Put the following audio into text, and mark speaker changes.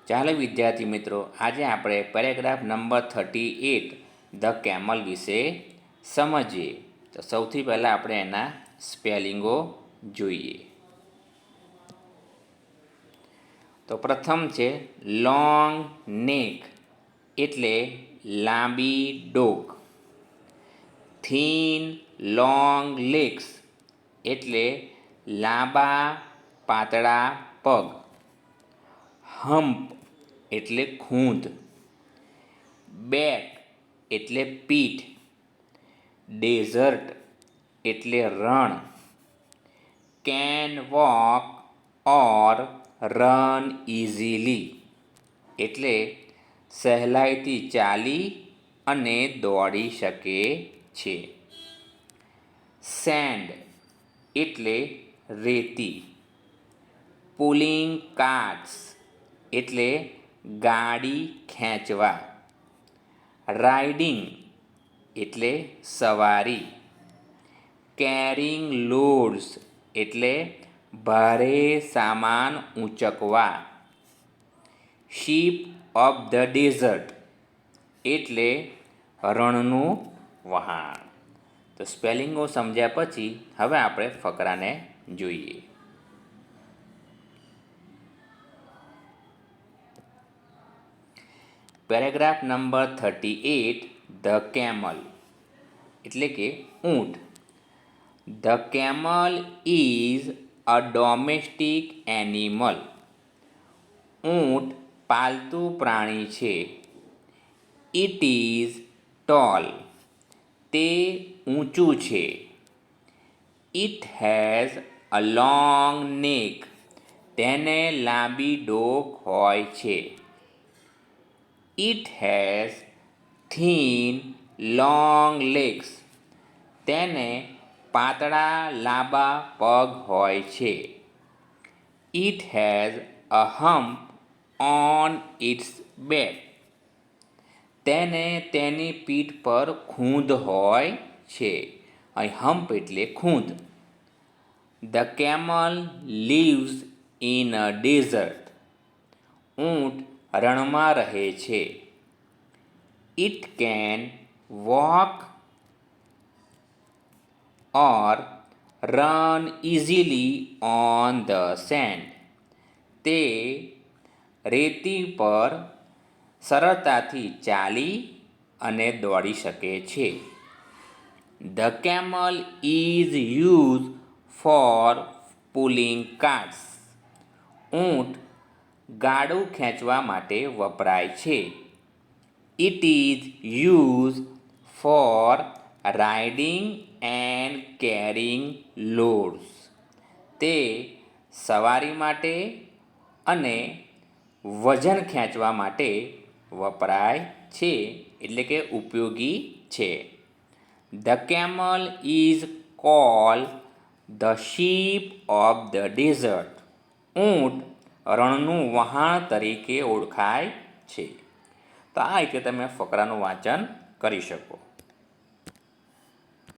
Speaker 1: ચાલો વિદ્યાર્થી મિત્રો, આજે આપણે પેરેગ્રાફ નંબર 38 ધ કેમલ વિશે સમજીએ. તો સૌથી પહેલાં આપણે એના સ્પેલિંગો જોઈએ. તો પ્રથમ છે લોંગ નેક એટલે લાંબી ડોક. થીન લોંગ લેગ્સ એટલે લાંબા પાતળા પગ. હમ્પ એટલે ખૂંદ. બેક એટલે પીઠ. ડેઝર્ટ એટલે રણ. Can walk or run easily એટલે સહેલાઈથી ચાલી અને દોડી શકે છે. સેન્ડ એટલે રેતી. પુલિંગ કાર્ટ્સ એટલે ગાડી ખેંચવા. રાઇડિંગ એટલે સવારી. કેરિંગ લોડ્સ એટલે ભારે સામાન ઊંચકવા. શીપ ઓફ ધ ડેઝર્ટ એટલે રણનું વહાણ. તો સ્પેલિંગો સમજ્યા પછી હવે આપણે ફકરાને જોઈએ. પેરેગ્રાફ નંબર 38 ધ કેમલ એટલે કે ઊંટ. The camel is a domestic animal. ઊંટ પાલતુ પ્રાણી છે. It is tall. તે ઊંચું છે. ઇટ હેઝ અ લોંગ નેક. તેને લાંબી ડોક હોય છે. It has thin long legs. તેને પાતળા લાંબા પગ હોય છે. It has a hump on it's back. તેને તેની પીઠ પર ખૂંદ હોય છે. અહીં હમ્પ એટલે ખૂંદ. The camel lives in a desert. ઊંટ રણમાં રહે છે. It can walk or run easily on the sand. તે રેતી પર સરળતાથી ચાલી અને દોડી શકે છે. The camel is use for pulling carts. ઊંટ ગાડું ખેંચવા માટે વપરાય છે. It is use for riding and carrying loads. તે સવારી માટે અને વજન ખેંચવા માટે વપરાય છે, એટલે કે ઉપયોગી છે. The camel is called the ship of the desert. ઊંટ રણનું વહાણ તરીકે ઓળખાય છે. તો આ રીતે તમે ફકરાનું વાંચન કરી શકો.